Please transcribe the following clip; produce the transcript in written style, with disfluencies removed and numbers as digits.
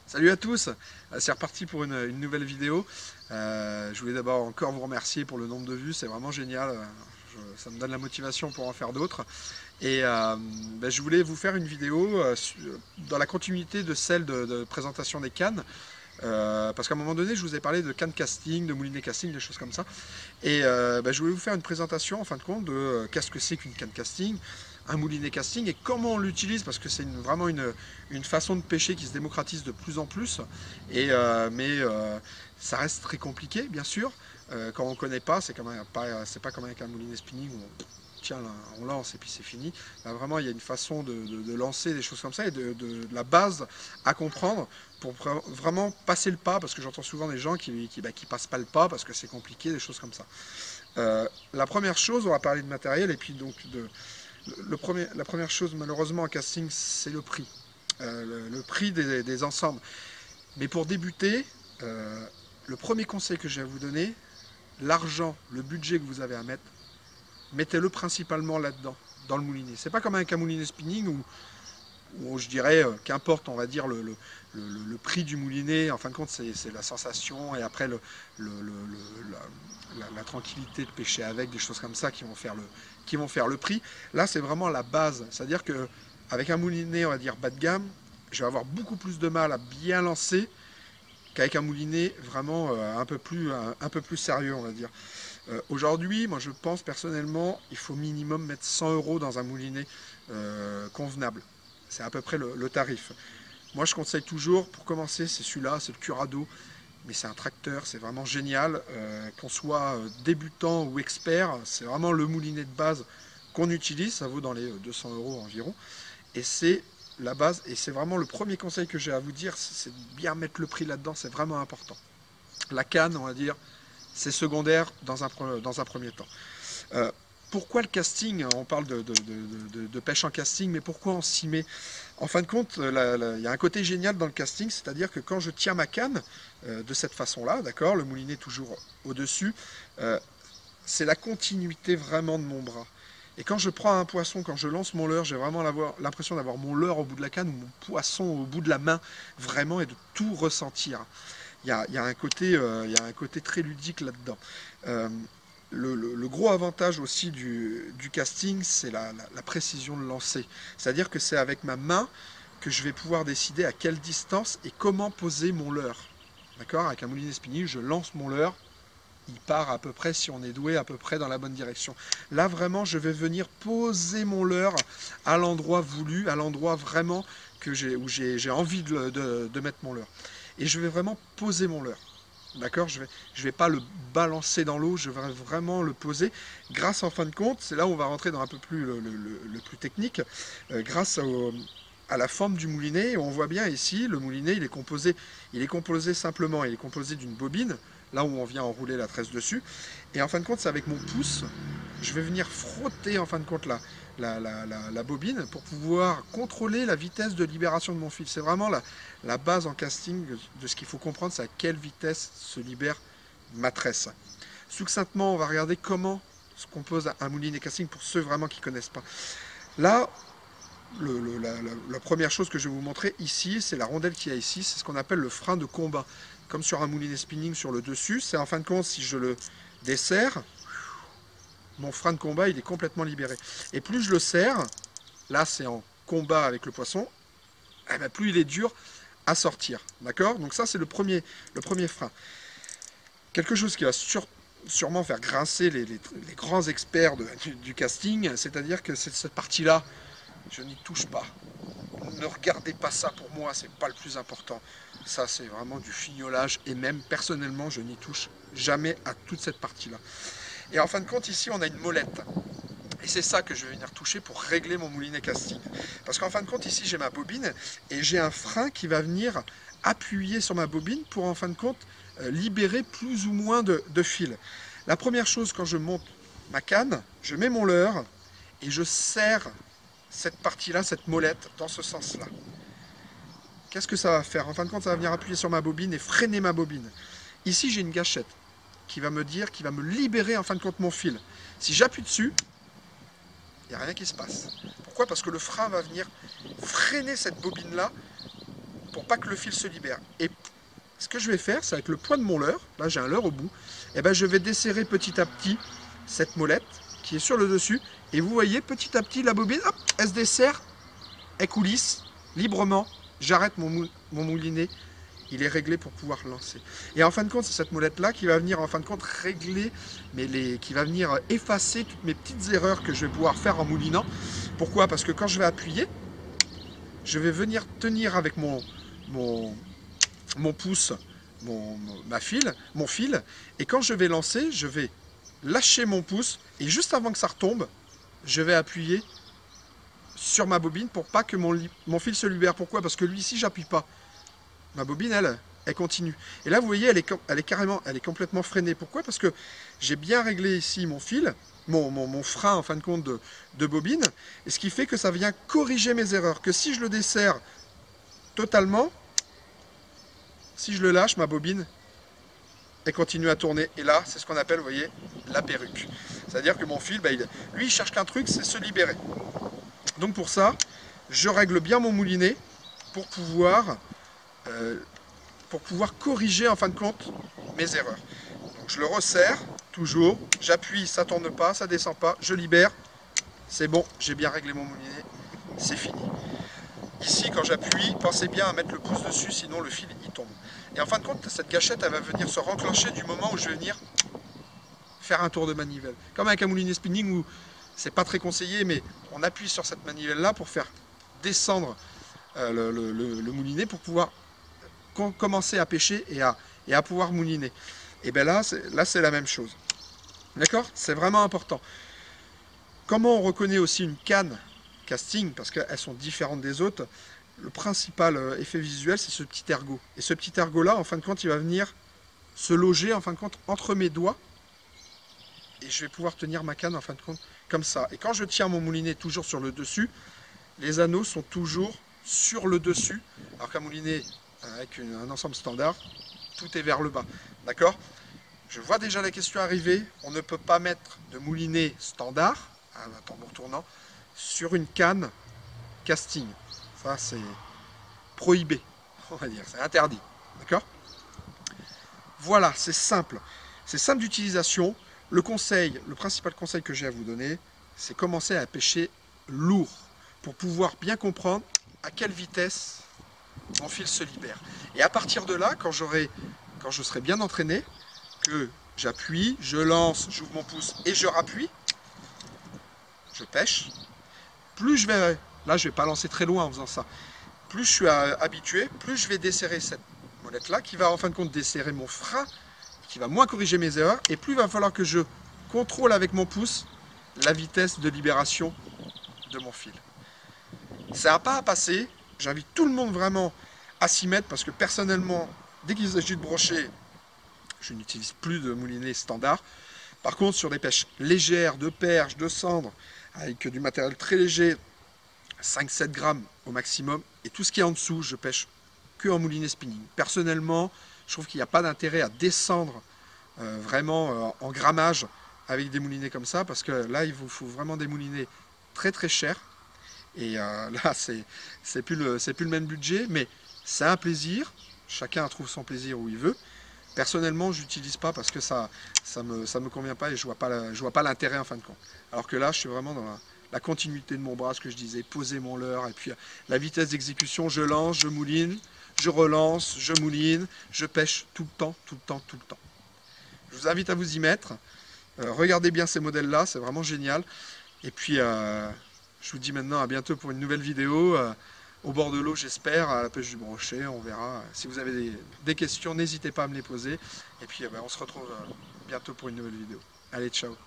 Salut à tous, c'est reparti pour une nouvelle vidéo. Je voulais d'abord encore vous remercier pour le nombre de vues, c'est vraiment génial. Ça me donne la motivation pour en faire d'autres. Et je voulais vous faire une vidéo dans la continuité de celle de présentation des cannes. Parce qu'à un moment donné, je vous ai parlé de canne casting, de moulinet casting, des choses comme ça. Et je voulais vous faire une présentation, en fin de compte, de qu'est-ce que c'est qu'une canne casting, un moulinet casting et comment on l'utilise, parce que c'est vraiment une façon de pêcher qui se démocratise de plus en plus. Mais ça reste très compliqué, bien sûr. Quand on ne connaît pas, c'est pas comme avec un moulinet spinning où tiens, là, on lance et puis c'est fini. Là, vraiment, il y a une façon de lancer des choses comme ça et de la base à comprendre pour vraiment passer le pas, parce que j'entends souvent des gens qui passent pas le pas parce que c'est compliqué, des choses comme ça. La première chose, on va parler de matériel et puis donc la première chose malheureusement en casting, c'est le prix. Le prix des ensembles. Mais pour débuter, le premier conseil que j'ai à vous donner, l'argent, le budget que vous avez à mettre, mettez-le principalement là-dedans, dans le moulinet. C'est pas comme avec un moulinet spinning où je dirais qu'importe, on va dire, le prix du moulinet, en fin de compte, c'est la sensation et après la tranquillité de pêcher avec, des choses comme ça qui vont faire le prix. Là, c'est vraiment la base. C'est-à-dire qu'avec un moulinet, on va dire bas de gamme, je vais avoir beaucoup plus de mal à bien lancer qu'avec un moulinet vraiment un peu plus sérieux, on va dire. Aujourd'hui, moi je pense personnellement, il faut minimum mettre 100 € dans un moulinet convenable. C'est à peu près le tarif. Moi je conseille toujours, pour commencer, c'est celui-là, c'est le Curado. Mais c'est un tracteur, c'est vraiment génial. Qu'on soit débutant ou expert, c'est vraiment le moulinet de base qu'on utilise. Ça vaut dans les 200 € environ. Et c'est la base, et c'est vraiment le premier conseil que j'ai à vous dire, c'est de bien mettre le prix là-dedans, c'est vraiment important. La canne, on va dire, c'est secondaire dans un premier temps. Pourquoi le casting? On parle de pêche en casting, mais pourquoi on s'y met? En fin de compte, il y a un côté génial dans le casting, c'est-à-dire que quand je tiens ma canne de cette façon-là, d'accord, le moulinet toujours au-dessus, c'est la continuité vraiment de mon bras. Et quand je prends un poisson, quand je lance mon leurre, j'ai vraiment l'impression d'avoir mon leurre au bout de la canne ou mon poisson au bout de la main, vraiment, et de tout ressentir. Il y a un côté très ludique là-dedans. Le gros avantage aussi du casting, c'est la précision de lancer. C'est-à-dire que c'est avec ma main que je vais pouvoir décider à quelle distance et comment poser mon leurre. D'accord? Avec un moulinet spinning, je lance mon leurre, il part à peu près, si on est doué, à peu près dans la bonne direction. Là, vraiment, je vais venir poser mon leurre à l'endroit voulu, à l'endroit vraiment où j'ai envie de mettre mon leurre. Et je vais vraiment poser mon leurre. D'accord? Je vais pas le balancer dans l'eau, je vais vraiment le poser. Grâce, en fin de compte, c'est là où on va rentrer dans un peu plus le plus technique, grâce à la forme du moulinet. On voit bien ici, le moulinet, il est composé simplement, il est composé d'une bobine, là où on vient enrouler la tresse dessus. Et en fin de compte, c'est avec mon pouce, je vais venir frotter, en fin de compte, la bobine pour pouvoir contrôler la vitesse de libération de mon fil. C'est vraiment la base en casting de ce qu'il faut comprendre, c'est à quelle vitesse se libère ma tresse. Succinctement, on va regarder comment se compose un moulinet casting pour ceux vraiment qui ne connaissent pas. Là, la première chose que je vais vous montrer ici, c'est la rondelle qu'il y a ici, c'est ce qu'on appelle le frein de combat. Comme sur un moulinet spinning sur le dessus, c'est en fin de compte, si je le desserre, mon frein de combat il est complètement libéré. Et plus je le serre, là c'est en combat avec le poisson, eh bien, plus il est dur à sortir. D'accord? Donc ça c'est le premier frein. Quelque chose qui va sûrement faire grincer les grands experts du casting, c'est-à-dire que cette partie-là, je n'y touche pas. Ne regardez pas ça, pour moi, c'est pas le plus important. Ça, c'est vraiment du fignolage, et même, personnellement, je n'y touche jamais à toute cette partie-là. Et en fin de compte, ici, on a une molette. Et c'est ça que je vais venir toucher pour régler mon moulinet casting. Parce qu'en fin de compte, ici, j'ai ma bobine, et j'ai un frein qui va venir appuyer sur ma bobine pour, en fin de compte, libérer plus ou moins de fil. La première chose, quand je monte ma canne, je mets mon leurre, et je serre cette partie-là, cette molette, dans ce sens-là. Qu'est-ce que ça va faire? En fin de compte, ça va venir appuyer sur ma bobine et freiner ma bobine. Ici, j'ai une gâchette qui va me libérer en fin de compte mon fil. Si j'appuie dessus, il n'y a rien qui se passe. Pourquoi? Parce que le frein va venir freiner cette bobine-là pour pas que le fil se libère. Et ce que je vais faire, c'est avec le poids de mon leurre, là j'ai un leurre au bout, et ben je vais desserrer petit à petit cette molette qui est sur le dessus. Et vous voyez, petit à petit, la bobine, hop, elle se desserre, elle coulisse librement. J'arrête mon moulinet, il est réglé pour pouvoir lancer. Et en fin de compte, c'est cette molette-là qui va venir en fin de compte régler, qui va venir effacer toutes mes petites erreurs que je vais pouvoir faire en moulinant. Pourquoi? Parce que quand je vais appuyer, je vais venir tenir avec mon pouce, mon fil, et quand je vais lancer, je vais lâcher mon pouce, et juste avant que ça retombe, je vais appuyer sur ma bobine pour pas que mon fil se libère. Pourquoi? Parce que lui, si j'appuie pas, ma bobine, elle continue. Et là, vous voyez, elle est complètement freinée. Pourquoi? Parce que j'ai bien réglé ici mon fil, mon frein, en fin de compte, de bobine, et ce qui fait que ça vient corriger mes erreurs. Que si je le desserre totalement, si je le lâche, ma bobine, elle continue à tourner. Et là, c'est ce qu'on appelle, vous voyez, la perruque. C'est-à-dire que mon fil, lui, il cherche qu'un truc, c'est se libérer. Donc pour ça, je règle bien mon moulinet pour pouvoir corriger, en fin de compte, mes erreurs. Donc je le resserre, toujours, j'appuie, ça ne tourne pas, ça ne descend pas, je libère, c'est bon, j'ai bien réglé mon moulinet, c'est fini. Ici, quand j'appuie, pensez bien à mettre le pouce dessus, sinon le fil, il tombe. Et en fin de compte, cette gâchette, elle va venir se renclencher du moment où je vais venir faire un tour de manivelle. Comme avec un moulinet spinning où c'est pas très conseillé, mais on appuie sur cette manivelle-là pour faire descendre le moulinet pour pouvoir commencer à pêcher et à pouvoir mouliner. Et bien là, c'est la même chose. D'accord? C'est vraiment important. Comment on reconnaît aussi une canne casting, parce qu'elles sont différentes des autres? Le principal effet visuel, c'est ce petit ergot. Et ce petit ergot-là, en fin de compte, il va venir se loger, en fin de compte, entre mes doigts. Et je vais pouvoir tenir ma canne, en fin de compte, comme ça. Et quand je tiens mon moulinet toujours sur le dessus, les anneaux sont toujours sur le dessus. Alors qu'un moulinet avec un ensemble standard, tout est vers le bas. D'accord? Je vois déjà la question arriver. On ne peut pas mettre de moulinet standard, un tambour tournant, sur une canne casting. Ça, c'est prohibé, on va dire. C'est interdit. D'accord? Voilà, c'est simple. C'est simple d'utilisation. Le principal conseil que j'ai à vous donner, c'est commencer à pêcher lourd pour pouvoir bien comprendre à quelle vitesse mon fil se libère. Et à partir de là, quand je serai bien entraîné, que j'appuie, je lance, j'ouvre mon pouce et je rappuie, je pêche, plus je vais, là je ne vais pas lancer très loin en faisant ça, plus je suis habitué, plus je vais desserrer cette molette-là, qui va en fin de compte desserrer mon frein, qui va moins corriger mes erreurs, et plus il va falloir que je contrôle avec mon pouce la vitesse de libération de mon fil. C'est un pas à passer, j'invite tout le monde vraiment à s'y mettre, parce que personnellement, dès qu'il s'agit de brocher, je n'utilise plus de moulinet standard. Par contre, sur des pêches légères, de perche, de cendre, avec du matériel très léger, 5-7 grammes au maximum, et tout ce qui est en dessous, je pêche que en moulinet spinning. Personnellement, je trouve qu'il n'y a pas d'intérêt à descendre vraiment en grammage avec des moulinets comme ça, parce que là, il vous faut vraiment des moulinets très très chers. Et là, c'est plus le même budget, mais c'est un plaisir. Chacun trouve son plaisir où il veut. Personnellement, je n'utilise pas parce que ça me convient pas et je vois pas l'intérêt en fin de compte. Alors que là, je suis vraiment dans la continuité de mon bras, ce que je disais, poser mon leurre, et puis la vitesse d'exécution, je lance, je mouline, je relance, je mouline, je pêche tout le temps, tout le temps, tout le temps. Je vous invite à vous y mettre. Regardez bien ces modèles-là, c'est vraiment génial. Et puis, je vous dis maintenant à bientôt pour une nouvelle vidéo. Au bord de l'eau, j'espère, à la pêche du brochet, on verra. Si vous avez des questions, n'hésitez pas à me les poser. Et puis, on se retrouve bientôt pour une nouvelle vidéo. Allez, ciao!